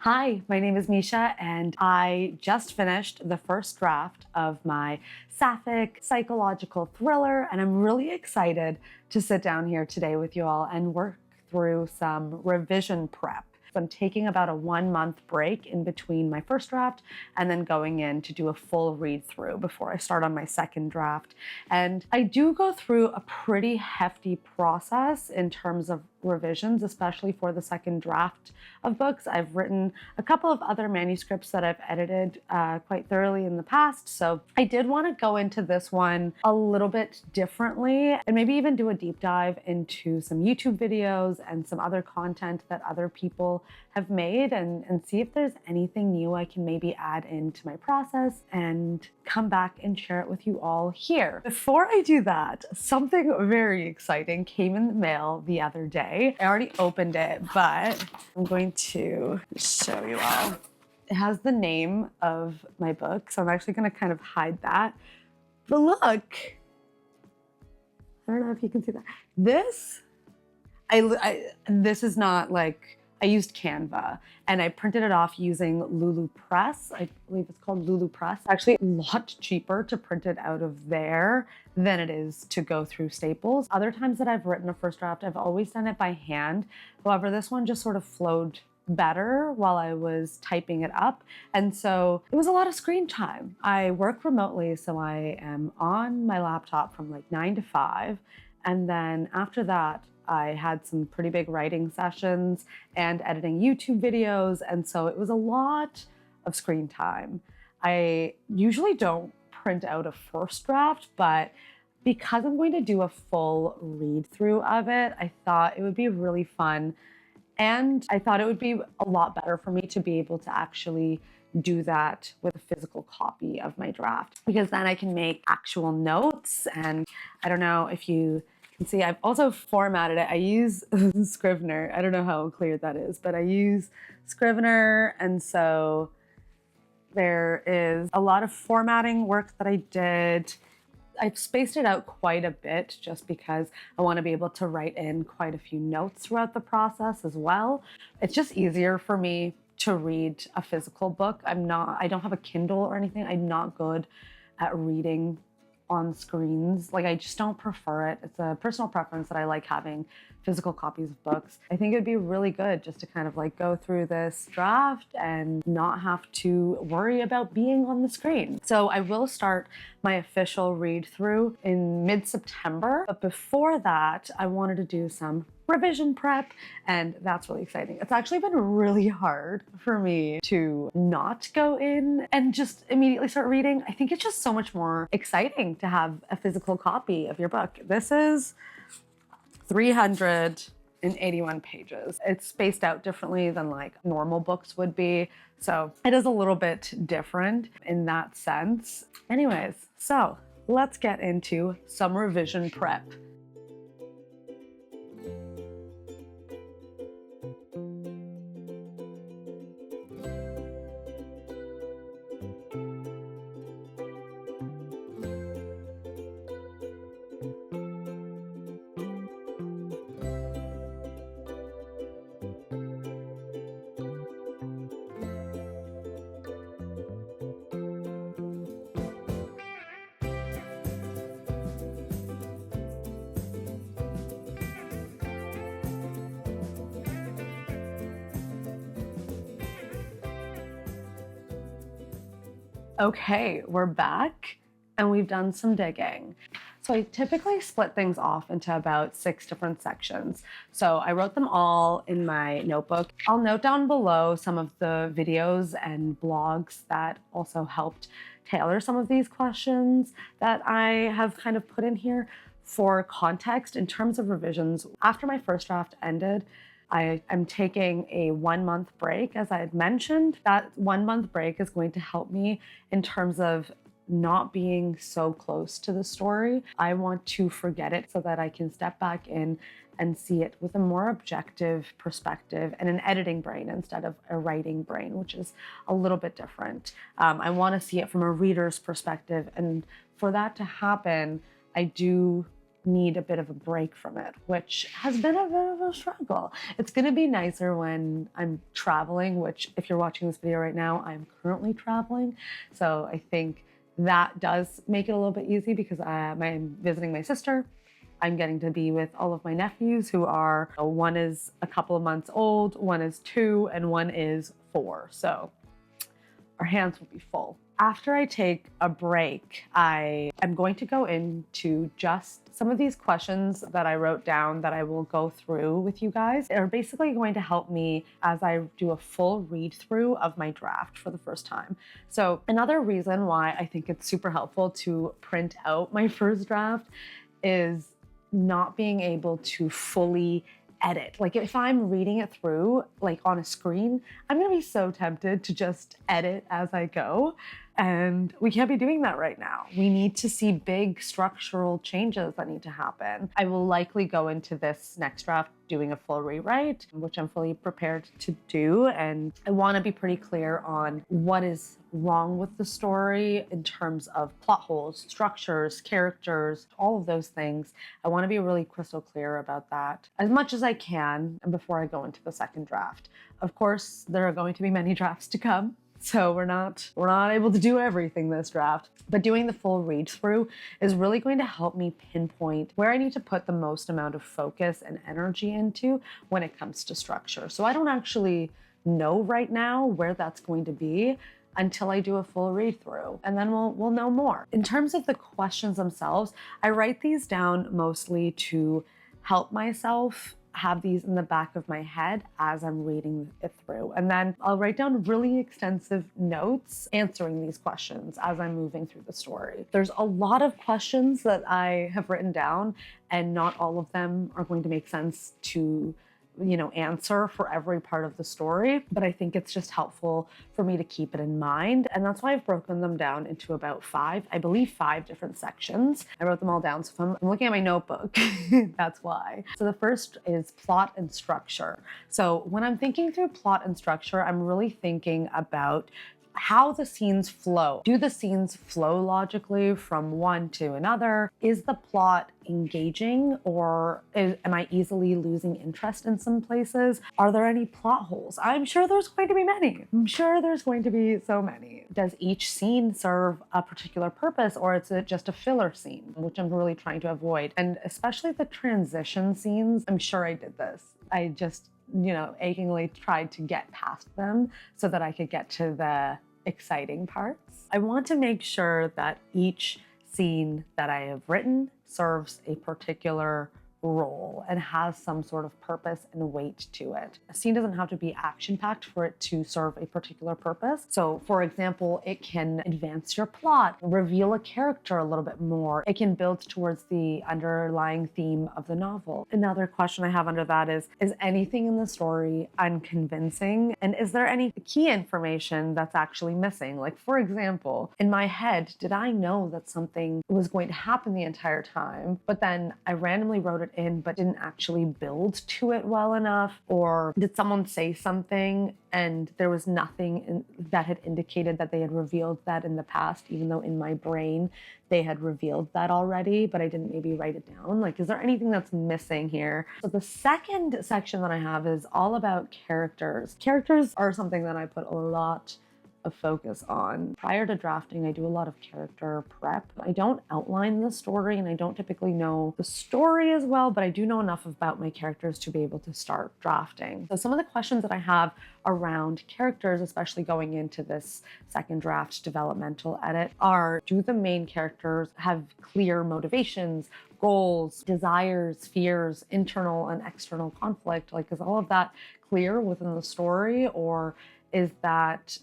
Hi, my name is Misha, and I just finished the first draft of my sapphic psychological thriller, and I'm really excited to sit down here today with you all and work through some revision prep. I'm taking about a 1-month break in between my first draft and then going in to do a full read through before I start on my second draft. And I do go through a pretty hefty process in terms of revisions, especially for the second draft of books. I've written a couple of other manuscripts that I've edited quite thoroughly in the past. So I did want to go into this one a little bit differently and maybe even do a deep dive into some YouTube videos and some other content that other people have made and see if there's anything new I can maybe add into my process and come back and share it with you all here. Before I do that, something very exciting came in the mail the other day. I already opened it, but I'm going to show you all. It has the name of my book, so I'm actually going to kind of hide that. But look, I don't know if you can see that. This is not like, I used Canva and I printed it off using Lulu Press. I believe it's called Lulu Press. Actually, a lot cheaper to print it out of there than it is to go through Staples. Other times that I've written a first draft, I've always done it by hand. However, this one just sort of flowed better while I was typing it up. And so it was a lot of screen time. I work remotely, so I am on my laptop from like 9 to 5. And then after that, I had some pretty big writing sessions and editing YouTube videos. And so it was a lot of screen time. I usually don't print out a first draft, but because I'm going to do a full read through of it, I thought it would be really fun. And I thought it would be a lot better for me to be able to actually do that with a physical copy of my draft, because then I can make actual notes. And I don't know if you can see, I've also formatted it. I use Scrivener. I don't know how clear that is, but I use Scrivener. And so there is a lot of formatting work that I did. I've spaced it out quite a bit just because I want to be able to write in quite a few notes throughout the process as well. It's just easier for me to read a physical book. I don't have a Kindle or anything. I'm not good at reading on screens. Like, I just don't prefer it. It's a personal preference that I like having physical copies of books. I think it'd be really good just to kind of like go through this draft and not have to worry about being on the screen. So I will start my official read through in mid-September. But before that, I wanted to do some revision prep, and that's really exciting. It's actually been really hard for me to not go in and just immediately start reading. I think it's just so much more exciting to have a physical copy of your book. This is 381 pages. It's spaced out differently than like normal books would be. So it is a little bit different in that sense. Anyways, so let's get into some revision prep. Okay, we're back and we've done some digging. So I typically split things off into about 6 different sections. So I wrote them all in my notebook. I'll note down below some of the videos and blogs that also helped tailor some of these questions that I have kind of put in here for context in terms of revisions. After my first draft ended, I am taking a 1-month break, as I had mentioned. That 1-month break is going to help me in terms of not being so close to the story. I want to forget it so that I can step back in and see it with a more objective perspective and an editing brain instead of a writing brain, which is a little bit different. I want to see it from a reader's perspective. And for that to happen, I do need a bit of a break from it, which has been a bit of a struggle. It's going to be nicer when I'm traveling, which if you're watching this video right now, I'm currently traveling. So I think that does make it a little bit easy because I'm visiting my sister. I'm getting to be with all of my nephews who are, one is a couple of months old, one is 2, and one is 4. So our hands will be full. After I take a break, I am going to go into just some of these questions that I wrote down that I will go through with you guys. They're basically going to help me as I do a full read through of my draft for the first time. So another reason why I think it's super helpful to print out my first draft is not being able to fully edit. Like if I'm reading it through like on a screen, I'm gonna be so tempted to just edit as I go. And we can't be doing that right now. We need to see big structural changes that need to happen. I will likely go into this next draft doing a full rewrite, which I'm fully prepared to do. And I want to be pretty clear on what is wrong with the story in terms of plot holes, structures, characters, all of those things. I want to be really crystal clear about that as much as I can before I go into the second draft. Of course, there are going to be many drafts to come. So we're not able to do everything this draft, but doing the full read through is really going to help me pinpoint where I need to put the most amount of focus and energy into when it comes to structure. So I don't actually know right now where that's going to be until I do a full read through, and then we'll know more. In terms of the questions themselves, I write these down mostly to help myself have these in the back of my head as I'm reading it through. And then I'll write down really extensive notes answering these questions as I'm moving through the story. There's a lot of questions that I have written down, and not all of them are going to make sense to answer for every part of the story, but I think it's just helpful for me to keep it in mind. And that's why I've broken them down into about 5 different sections. I wrote them all down. So if I'm looking at my notebook, that's why. So the first is plot and structure. So when I'm thinking through plot and structure, I'm really thinking about how the scenes flow. Do the scenes flow logically from one to another? Is the plot engaging, or am I easily losing interest in some places? Are there any plot holes? I'm sure there's going to be many. I'm sure there's going to be so many. Does each scene serve a particular purpose, or is it just a filler scene, which I'm really trying to avoid? And especially the transition scenes, I'm sure I did this. I just achingly tried to get past them so that I could get to the exciting parts. I want to make sure that each scene that I have written serves a particular role and has some sort of purpose and weight to it. A scene doesn't have to be action-packed for it to serve a particular purpose. So for example, it can advance your plot, reveal a character a little bit more. It can build towards the underlying theme of the novel. Another question I have under that is anything in the story unconvincing? And is there any key information that's actually missing? Like for example, in my head, did I know that something was going to happen the entire time, but then I randomly wrote it in but didn't actually build to it well enough? Or did someone say something and there was nothing that had indicated that they had revealed that in the past, even though in my brain they had revealed that already, but I didn't maybe write it down? Like, is there anything that's missing here? So the second section that I have is all about characters. Characters are something that I put a lot of focus on. Prior to drafting, I do a lot of character prep. I don't outline the story, and I don't typically know the story as well, but I do know enough about my characters to be able to start drafting. So some of the questions that I have around characters, especially going into this second draft developmental edit, are: do the main characters have clear motivations, goals, desires, fears, internal and external conflict? Like, is all of that clear within the story, or is that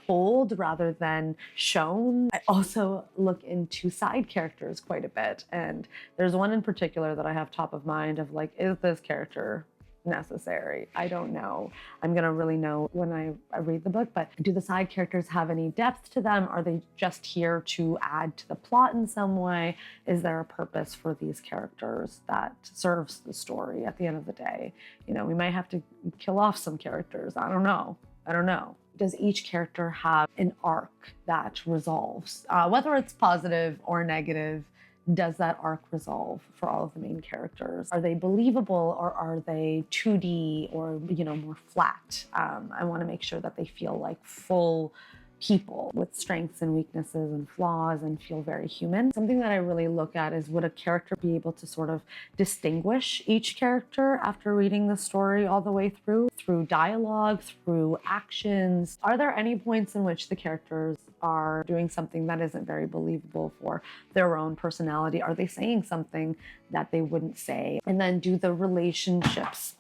told rather than shown? I also look into side characters quite a bit, and there's one in particular that I have top of mind of like, is this character necessary? I don't know. I'm gonna really know when I read the book, but do the side characters have any depth to them? Are they just here to add to the plot in some way? Is there a purpose for these characters that serves the story at the end of the day? We might have to kill off some characters. I don't know. Does each character have an arc that resolves? Whether it's positive or negative does that arc resolve for all of the main characters? Are they believable, or are they 2D or, more flat? I want to make sure that they feel like full people with strengths and weaknesses and flaws and feel very human. Something that I really look at is, would a character be able to sort of distinguish each character after reading the story all the way through dialogue, through actions? Are there any points in which the characters are doing something that isn't very believable for their own personality? Are they saying something that they wouldn't say? And then do the relationships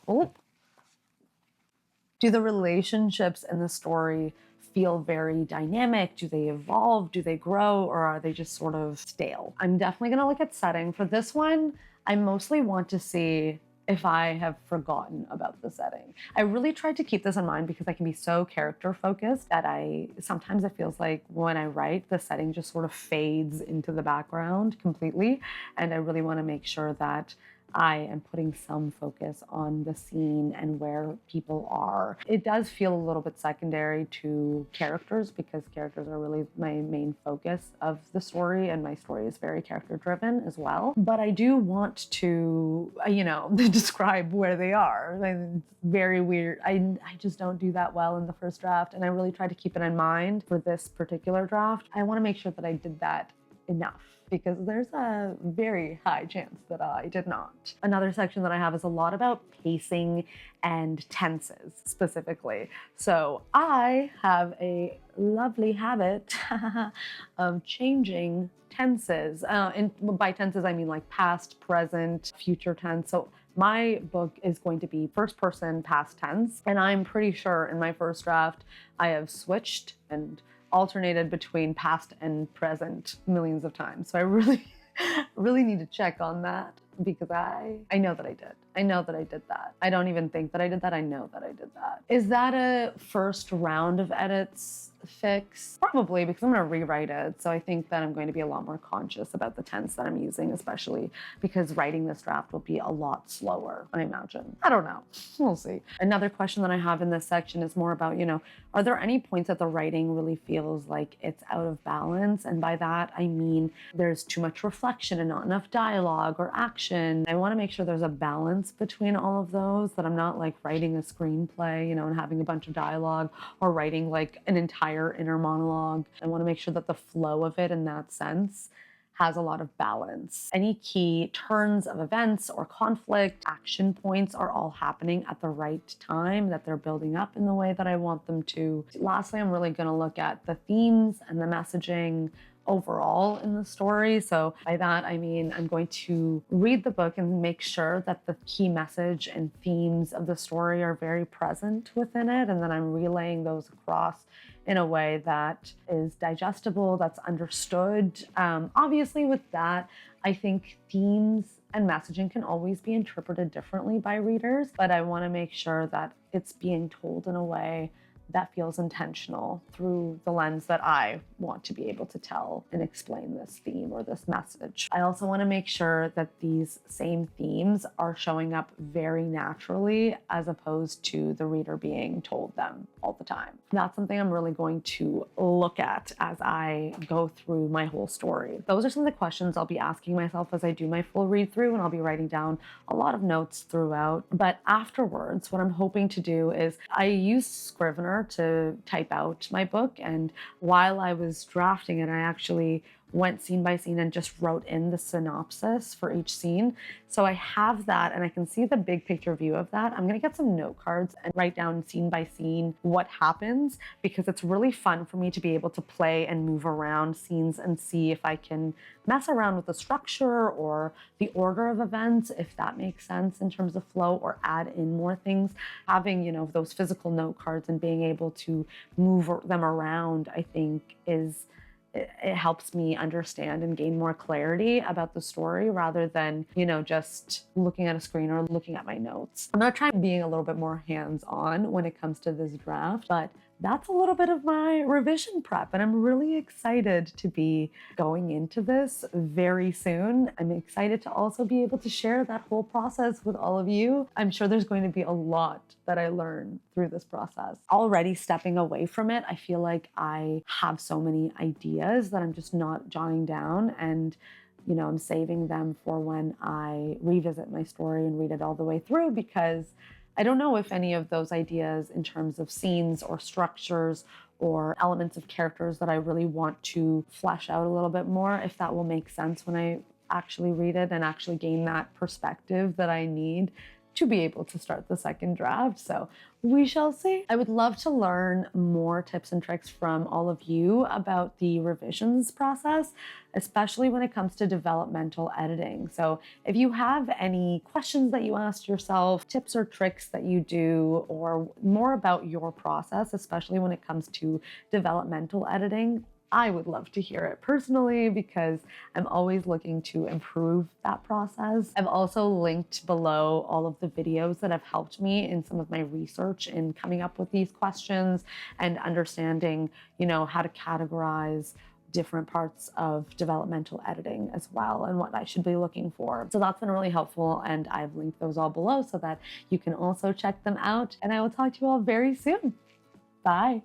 in the story feel very dynamic? Do they evolve? Do they grow? Or are they just sort of stale? I'm definitely going to look at setting. For this one, I mostly want to see if I have forgotten about the setting. I really tried to keep this in mind because I can be so character focused that sometimes it feels like when I write, the setting just sort of fades into the background completely. And I really want to make sure that I am putting some focus on the scene and where people are. It does feel a little bit secondary to characters because characters are really my main focus of the story, and my story is very character driven as well. But I do want to, describe where they are. It's very weird. I just don't do that well in the first draft, and I really try to keep it in mind for this particular draft. I want to make sure that I did that enough, because there's a very high chance that I did not. Another section that I have is a lot about pacing and tenses specifically. So I have a lovely habit of changing tenses. And by tenses, I mean like past, present, future tense. So my book is going to be first person past tense. And I'm pretty sure in my first draft, I have switched and alternated between past and present millions of times. So I really need to check on that, because I know that I did. I know that I did that. I don't even think that I did that. I know that I did that. Is that a first round of edits fix? Probably, because I'm going to rewrite it. So I think that I'm going to be a lot more conscious about the tense that I'm using, especially because writing this draft will be a lot slower, I imagine. I don't know. We'll see. Another question that I have in this section is more about, are there any points that the writing really feels like it's out of balance? And by that, I mean there's too much reflection and not enough dialogue or action. I want to make sure there's a balance between all of those, that I'm not like writing a screenplay, and having a bunch of dialogue, or writing like an entire inner monologue. I want to make sure that the flow of it in that sense has a lot of balance. Any key turns of events or conflict, action points are all happening at the right time, that they're building up in the way that I want them to. Lastly, I'm really going to look at the themes and the messaging overall in the story. So by that, I mean, I'm going to read the book and make sure that the key message and themes of the story are very present within it. And then I'm relaying those across in a way that is digestible, that's understood. Obviously with that, I think themes and messaging can always be interpreted differently by readers, but I want to make sure that it's being told in a way that feels intentional through the lens that I want to be able to tell and explain this theme or this message. I also want to make sure that these same themes are showing up very naturally, as opposed to the reader being told them all the time. That's something I'm really going to look at as I go through my whole story. Those are some of the questions I'll be asking myself as I do my full read through, and I'll be writing down a lot of notes throughout. But afterwards, what I'm hoping to do is, I use Scrivener to type out my book, and while I was drafting it, I actually went scene by scene and just wrote in the synopsis for each scene. So I have that, and I can see the big picture view of that. I'm gonna get some note cards and write down scene by scene what happens, because it's really fun for me to be able to play and move around scenes and see if I can mess around with the structure or the order of events, if that makes sense in terms of flow, or add in more things. Having, those physical note cards and being able to move them around, I think it helps me understand and gain more clarity about the story, rather than, just looking at a screen or looking at my notes. I'm gonna try being a little bit more hands-on when it comes to this draft, but that's a little bit of my revision prep, and I'm really excited to be going into this very soon. I'm excited to also be able to share that whole process with all of you. I'm sure there's going to be a lot that I learn through this process. Already stepping away from it, I feel like I have so many ideas that I'm just not jotting down, and I'm saving them for when I revisit my story and read it all the way through, because I don't know if any of those ideas in terms of scenes or structures or elements of characters that I really want to flesh out a little bit more, if that will make sense when I actually read it and actually gain that perspective that I need to be able to start the second draft. So we shall see. I would love to learn more tips and tricks from all of you about the revisions process, especially when it comes to developmental editing. So if you have any questions that you asked yourself, tips or tricks that you do, or more about your process, especially when it comes to developmental editing, I would love to hear it personally, because I'm always looking to improve that process. I've also linked below all of the videos that have helped me in some of my research in coming up with these questions and understanding, how to categorize different parts of developmental editing as well and what I should be looking for. So that's been really helpful, and I've linked those all below so that you can also check them out. And I will talk to you all very soon. Bye.